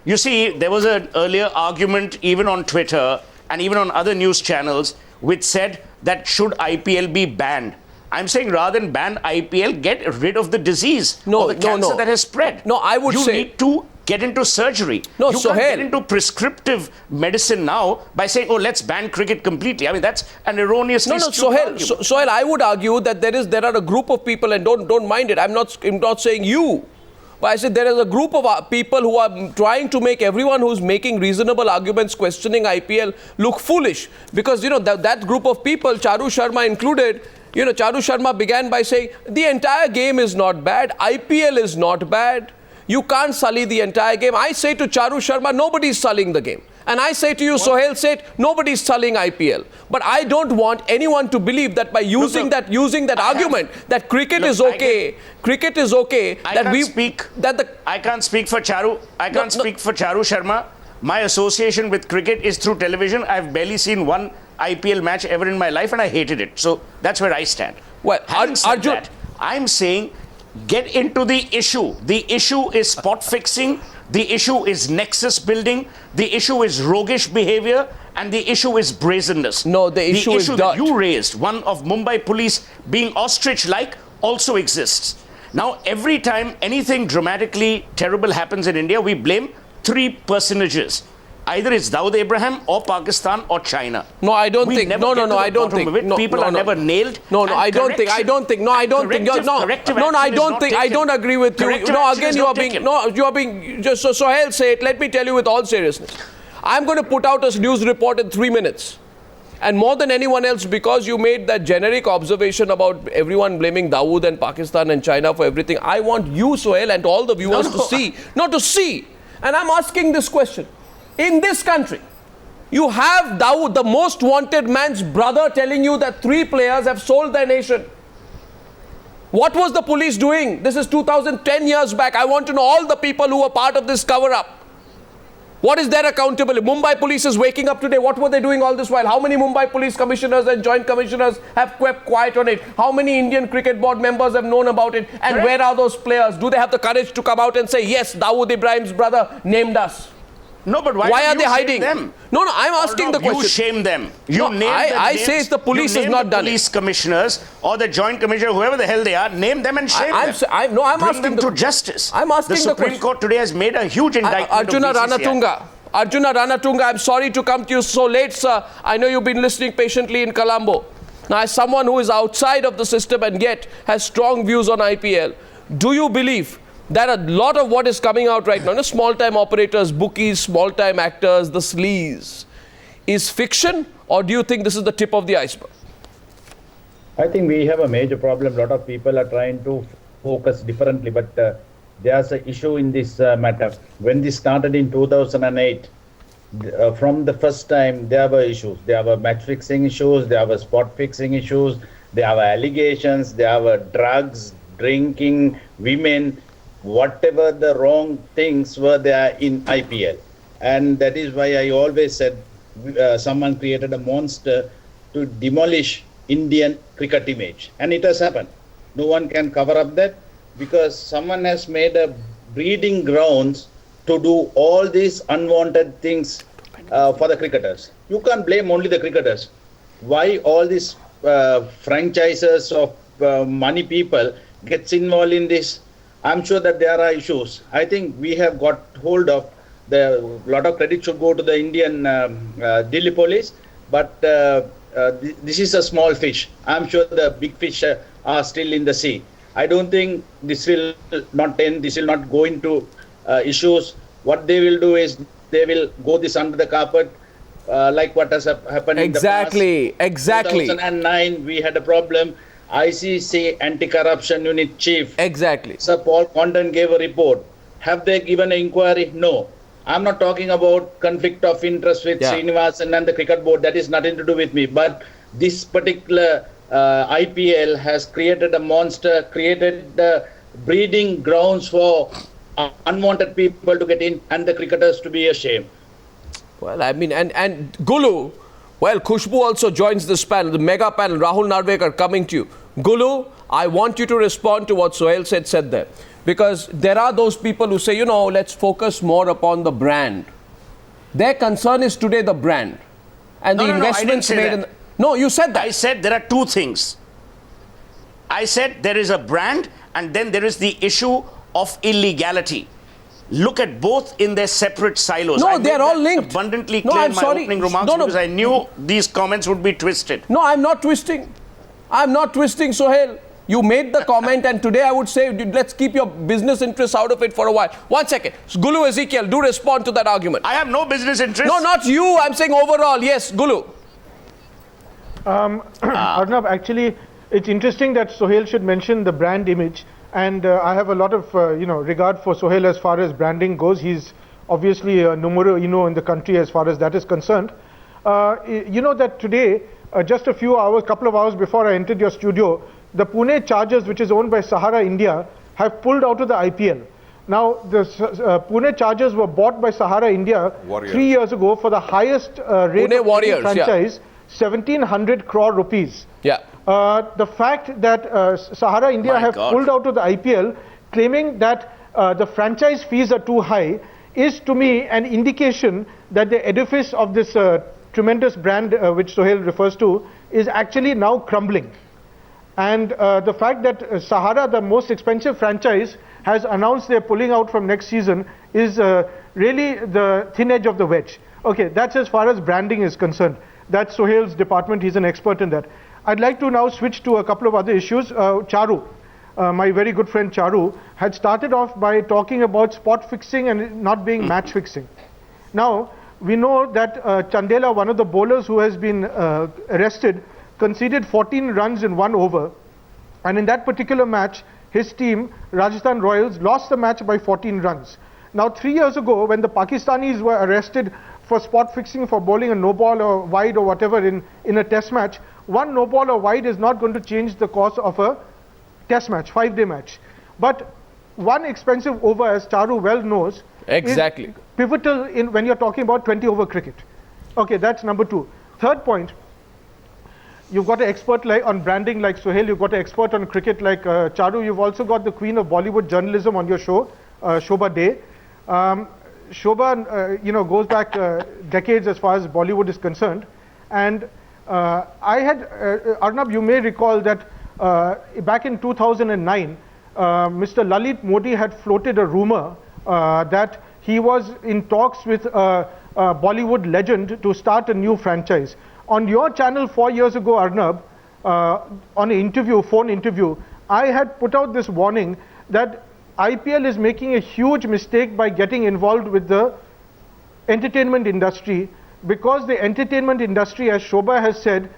You see, there was an earlier argument even on Twitter and even on other news channels which said that should IPL be banned. I'm saying rather than ban IPL, get rid of the disease or the cancer that has spread. No, I would say... You need to get into surgery. No, you can't get into prescriptive medicine now by saying, oh, let's ban cricket completely. I mean, that's an erroneously Sohail, I would argue that there are a group of people, and don't mind it, I'm not saying you, but I said there is a group of people who are trying to make everyone who's making reasonable arguments questioning IPL look foolish. Because, that group of people, Charu Sharma included, Charu Sharma began by saying, the entire game is not bad, IPL is not bad. You can't sully the entire game. I say to Charu Sharma, nobody's sullying the game. And I say to you, Sohail Seth, nobody's sullying IPL. But I don't want anyone to believe that by using that argument that cricket is okay, I can't speak for Charu. I can't speak for Charu Sharma. My association with cricket is through television. I've barely seen one IPL match ever in my life, and I hated it. So that's where I stand. Well, Arjun, I'm saying, get into the issue. The issue is spot fixing. The issue is nexus building. The issue is roguish behavior. And the issue is brazenness. No, the issue is that you raised, one of Mumbai police being ostrich-like, also exists. Now, every time anything dramatically terrible happens in India, we blame three personages. Either it's Dawood Abraham or Pakistan or China. No, I don't think. No, I don't think. People are never nailed. No, I don't think. I don't think. No, I don't think. No, I don't think. I don't agree with you. No, again, you are being. Just so Sohail say it. Let me tell you with all seriousness. I'm going to put out a news report in 3 minutes. And more than anyone else, because you made that generic observation about everyone blaming Dawood and Pakistan and China for everything, I want you, Sohail, and all the viewers to see. Not to see. And I'm asking this question. In this country, you have Dawood, the most wanted man's brother, telling you that 3 players have sold their nation. What was the police doing? This is 2010 years back. I want to know all the people who were part of this cover-up. What is their accountability? Mumbai police is waking up today. What were they doing all this while? How many Mumbai police commissioners and joint commissioners have kept quiet on it? How many Indian cricket board members have known about it? And where are those players? Do they have the courage to come out and say, yes, Dawood Ibrahim's brother named us? No, but why are they hiding them? No, I'm asking the question. You shame them. You name I say it's the police has not done it. Police commissioners or the joint commissioner, whoever the hell they are, name them and shame them. I'm Bring asking them to justice. I'm asking the Supreme Court today has made a huge indictment Arjuna Ranatunga, I'm sorry to come to you so late, sir. I know you've been listening patiently in Colombo. Now, as someone who is outside of the system and yet has strong views on IPL, do you believe that a lot of what is coming out right now, the small-time operators, bookies, small-time actors, the sleaze, is fiction, or do you think this is the tip of the iceberg? I think we have a major problem. A lot of people are trying to focus differently, but there's an issue in this matter. When this started in 2008, from the first time, there were issues. There were match fixing issues, there were spot fixing issues, there were allegations, there were drugs, drinking, women, whatever the wrong things were there in IPL. And that is why I always said someone created a monster to demolish Indian cricket image. And it has happened. No one can cover up that because someone has made a breeding grounds to do all these unwanted things for the cricketers. You can't blame only the cricketers. Why all these franchises of money people gets involved in this? I'm sure that there are issues. I think we have got hold of a lot of credit should go to the Indian Delhi police, but this is a small fish. I'm sure the big fish are still in the sea. I don't think this will not end. This will not go into issues. What they will do is they will go this under the carpet, like what has happened in the past. Exactly. 2009, we had a problem. ICC Anti-Corruption Unit Chief. Exactly. Sir Paul Condon gave a report. Have they given an inquiry? No. I'm not talking about conflict of interest with Srinivasan and the cricket board. That is nothing to do with me. But this particular IPL has created a monster, created the breeding grounds for unwanted people to get in and the cricketers to be ashamed. Well, I mean, and Gulu, well, Khushbu also joins this panel, the mega panel. Rahul Narvekar coming to you. Gulu, I want you to respond to what Sohail said there. Because there are those people who say, let's focus more upon the brand. Their concern is today the brand. And the investments made in... No, you said that. I said there are two things. I said there is a brand and then there is the issue of illegality. Look at both in their separate silos. No, they're all linked. Abundantly clear in my opening remarks because I knew these comments would be twisted. No, I'm not twisting. I'm not twisting, Sohail. You made the comment and today I would say, let's keep your business interests out of it for a while. 1 second. Gulu Ezekiel, do respond to that argument. I have no business interest. No, not you. I'm saying overall. Yes, Gulu. Arnab, actually, it's interesting that Sohail should mention the brand image. And I have a lot of regard for Sohail as far as branding goes. He's obviously a numero uno in the country as far as that is concerned. You know that today, just a couple of hours before I entered your studio, the Pune Chargers, which is owned by Sahara India, have pulled out of the IPL. Now, the Pune Chargers were bought by Sahara India 3 years ago for the highest rate of any franchise, 1,700 crore rupees. Yeah. The fact that Sahara India have pulled out of the IPL, claiming that the franchise fees are too high, is to me an indication that the edifice of this tremendous brand which Sohail refers to is actually now crumbling. And the fact that Sahara, the most expensive franchise, has announced they're pulling out from next season is really the thin edge of the wedge. Okay, that's as far as branding is concerned. That's Sohail's department. He's an expert in that. I'd like to now switch to a couple of other issues. Charu, my very good friend Charu, had started off by talking about spot fixing and not being match fixing. Now, we know that Chandela, one of the bowlers who has been arrested, conceded 14 runs in 1 over. And in that particular match, his team, Rajasthan Royals, lost the match by 14 runs. Now, 3 years ago, when the Pakistanis were arrested for spot fixing for bowling a no ball or wide or whatever in a test match, 1 no ball or wide is not going to change the course of a test match, 5-day match. But 1 expensive over, as Charu well knows, exactly, is pivotal in when you're talking about 20-over cricket. Okay, that's number 2. Third point, you've got an expert on branding like Sohail, you've got an expert on cricket like Charu, you've also got the queen of Bollywood journalism on your show, Shobha Dey. Shobha, goes back decades as far as Bollywood is concerned. And Arnab, you may recall that back in 2009, Mr. Lalit Modi had floated a rumor that he was in talks with a Bollywood legend to start a new franchise. On your channel 4 years ago, Arnab, on an phone interview, I had put out this warning that IPL is making a huge mistake by getting involved with the entertainment industry, because the entertainment industry, as Shobha has said,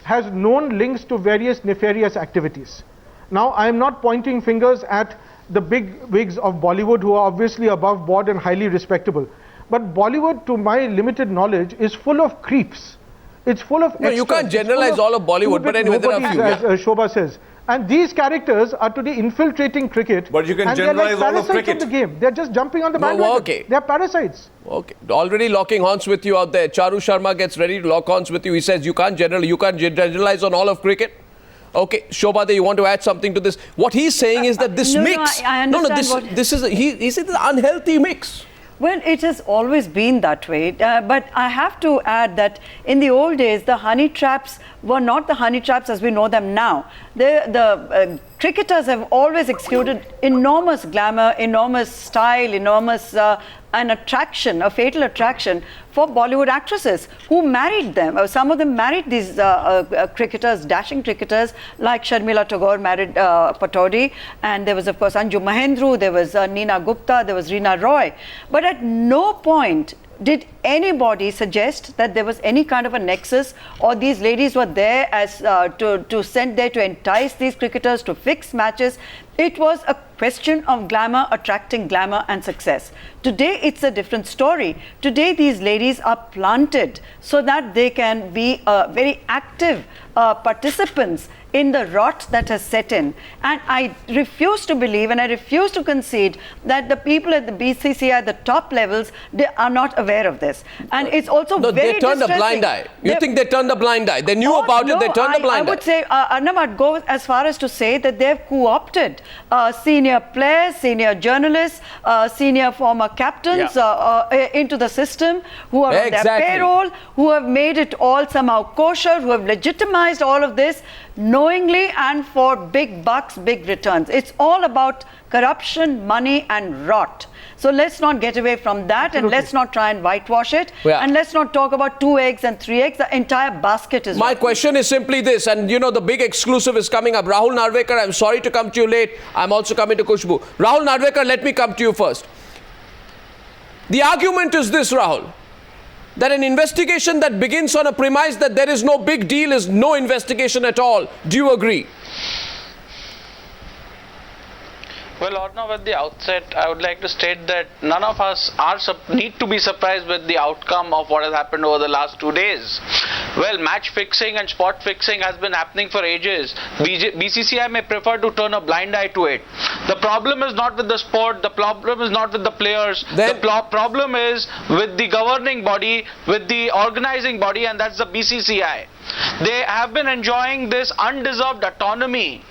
has known links to various nefarious activities. Now, I am not pointing fingers at the big wigs of Bollywood who are obviously above board and highly respectable. But Bollywood, to my limited knowledge, is full of creeps. It's full of extras. You can't generalize all of Bollywood, but anyway, there are a few. As Shobha says. And these characters are today infiltrating cricket. But you can generalize all of cricket. Of the game. They're just jumping on the bandwagon. Okay. They're parasites. Okay. Already locking horns with you out there. Charu Sharma gets ready to lock horns with you. He says you can't generalize on all of cricket. Okay, Shobha, you want to add something to this? What he's saying is that this mix. I understand this is he said an unhealthy mix. Well, it has always been that way, but I have to add that in the old days, the honey traps were not the honey traps as we know them now. The cricketers have always exuded enormous glamour, enormous style, enormous an attraction, a fatal attraction for Bollywood actresses who married them. Some of them married these cricketers, dashing cricketers, like Sharmila Tagore married Pataudi, and there was, of course, Anju Mahendru, there was Neena Gupta, there was Reena Roy. But at no point did anybody suggest that there was any kind of a nexus, or these ladies were there as to send there to entice these cricketers to fix matches. It was a question of glamour, attracting glamour and success. Today, it's a different story. Today, these ladies are planted so that they can be very active participants in the rot that has set in. And I refuse to believe and I refuse to concede that the people at the BCCI, the top levels, they are not aware of this. And it's also very they turned a blind eye. You think they turned a blind eye? They knew about it, they turned a blind eye. I would say, Arnab, I'd go as far as to say that they've co-opted senior players, senior journalists, senior former captains into the system, who are on their payroll, who have made it all somehow kosher, who have legitimized all of this knowingly and for big bucks, big returns. It's all about corruption, money and rot. So let's not get away from that. Absolutely. And let's not try and whitewash it. Yeah. And let's not talk about 2 eggs and 3 eggs. The entire basket is My rotten. question is simply this, and you know the big exclusive is coming up. Rahul Narvekar, I'm sorry to come to you late. I'm also coming to Khushbu. Rahul Narvekar, let me come to you first. The argument is this, Rahul, that an investigation that begins on a premise that there is no big deal is no investigation at all. Do you agree? Well, Arnav, at the outset, I would like to state that none of us need to be surprised with the outcome of what has happened over the last 2 days. Well, match fixing and spot fixing has been happening for ages. BCCI may prefer to turn a blind eye to it. The problem is not with the sport, the problem is not with the players, the problem is with the governing body, with the organizing body, and that's the BCCI. They have been enjoying this undeserved autonomy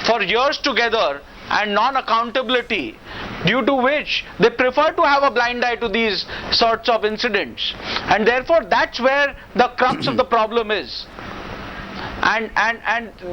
for years together and non-accountability, due to which they prefer to have a blind eye to these sorts of incidents, and therefore that's where the crux of the problem is. And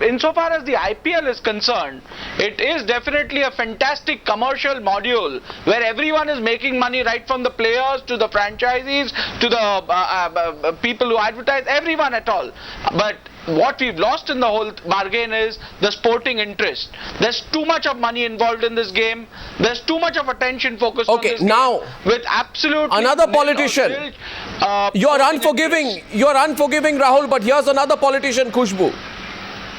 insofar as the IPL is concerned, it is definitely a fantastic commercial module where everyone is making money, right from the players to the franchisees to the people who advertise, everyone at all. But what we've lost in the whole bargain is the sporting interest. There's too much of money involved in this game. There's too much of attention focused on this now game with absolutely another politician. You're unforgiving. You're unforgiving, Rahul. But here's another politician, Khushbu,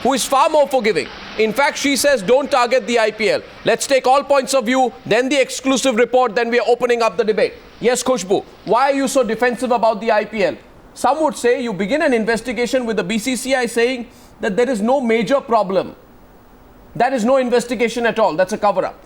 who is far more forgiving. In fact, she says don't target the IPL. Let's take all points of view, then the exclusive report, then we are opening up the debate. Yes, Khushbu, why are you so defensive about the IPL? Some would say you begin an investigation with the BCCI saying that there is no major problem. That is no investigation at all. That's a cover-up.